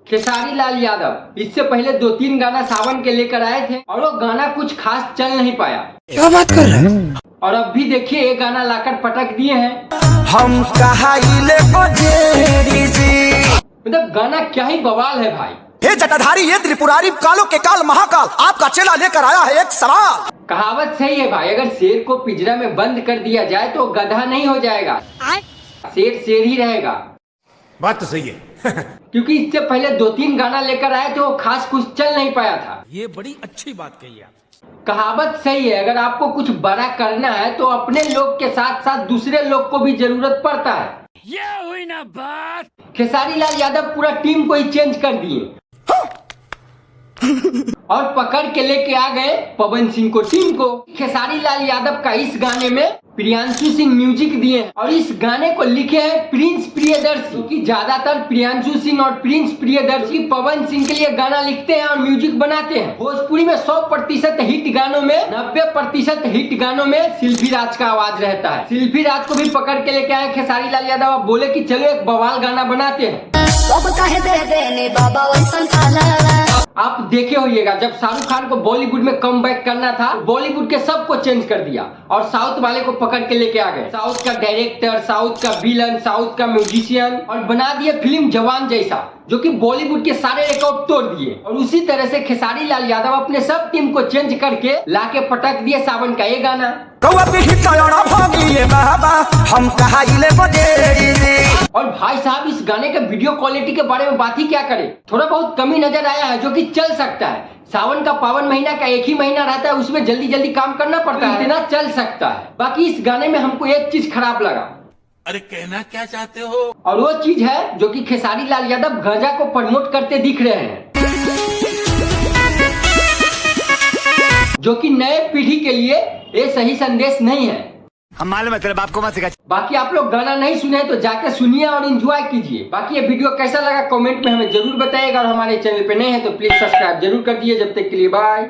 खेसारी लाल यादव इससे पहले 2-3 गाना सावन के लेकर आए थे और वो गाना कुछ खास चल नहीं पाया। क्या बात कर रहे हैं? और अब भी देखिए ये गाना लाकर पटक दिए हैं। हम मतलब गाना क्या ही बवाल है भाई। हे जटाधारी, ये त्रिपुरारी, कालों के काल महाकाल, आपका चेला लेकर आया है एक सवाल। कहावत सही है भाई, अगर शेर को पिंजरा में बंद कर दिया जाए तो गधा नहीं हो जाएगा, शेर शेर ही रहेगा। बात तो सही है। क्योंकि इससे पहले 2-3 गाना लेकर आए थे, वो खास कुछ चल नहीं पाया था। ये बड़ी अच्छी बात कही आप। कहावत सही है, अगर आपको कुछ बड़ा करना है तो अपने लोग के साथ साथ दूसरे लोग को भी जरूरत पड़ता है। ये हुई ना बात। खेसारी लाल यादव पूरा टीम को ही चेंज कर दिए और पकड़ के लेके आ गए पवन सिंह को, टीम को। खेसारी लाल यादव का इस गाने में प्रियांशु सिंह म्यूजिक दिए हैं और इस गाने को लिखे हैं प्रिंस प्रियदर्शी, क्योंकि ज्यादातर प्रियांशु सिंह और प्रिंस प्रियदर्शी पवन सिंह के लिए गाना लिखते हैं और म्यूजिक बनाते हैं। भोजपुरी में 100% हिट गानों में 90% हिट गानों में शिल्पी राज का आवाज रहता है। शिल्पी राज को भी पकड़ के लेके आए खेसारी लाल यादव। अब बोले कि चलो एक बवाल गाना बनाते हैं। आप देखे होइएगा, जब शाहरुख खान को बॉलीवुड में कम बैक करना था, बॉलीवुड के सबको चेंज कर दिया और साउथ वाले को पकड़ के लेके आ गए। साउथ का डायरेक्टर, साउथ का विलन, साउथ का म्यूजिशियन, और बना दिए फिल्म जवान जैसा, जो कि बॉलीवुड के सारे रिकॉर्ड तोड़ दिए। और उसी तरह से खेसारी लाल यादव अपने सब टीम को चेंज करके लाके पटक दिए सावन का ये गाना। और भाई साहब, इस गाने के वीडियो क्वालिटी के बारे में बात ही क्या करें, थोड़ा बहुत कमी नजर आया है, जो कि चल सकता है। सावन का पावन महीना का एक ही महीना रहता है, उसमें जल्दी जल्दी काम करना पड़ता है, इतना चल सकता है। बाकी इस गाने में हमको एक चीज खराब लगा। अरे कहना क्या चाहते हो? और वो चीज है जो कि खेसारी लाल यादव गांजा को प्रमोट करते दिख रहे हैं, जो कि नए पीढ़ी के लिए ये सही संदेश नहीं है। हम मालूम है तेरे बाप को मत सिखा। बाकी आप लोग गाना नहीं सुने तो जाके सुनिए और एंजॉय कीजिए। बाकी ये वीडियो कैसा लगा कमेंट में हमें जरूर बताइएगा, और हमारे चैनल पे नए हैं तो प्लीज सब्सक्राइब जरूर कर दिए। जब तक के लिए बाय।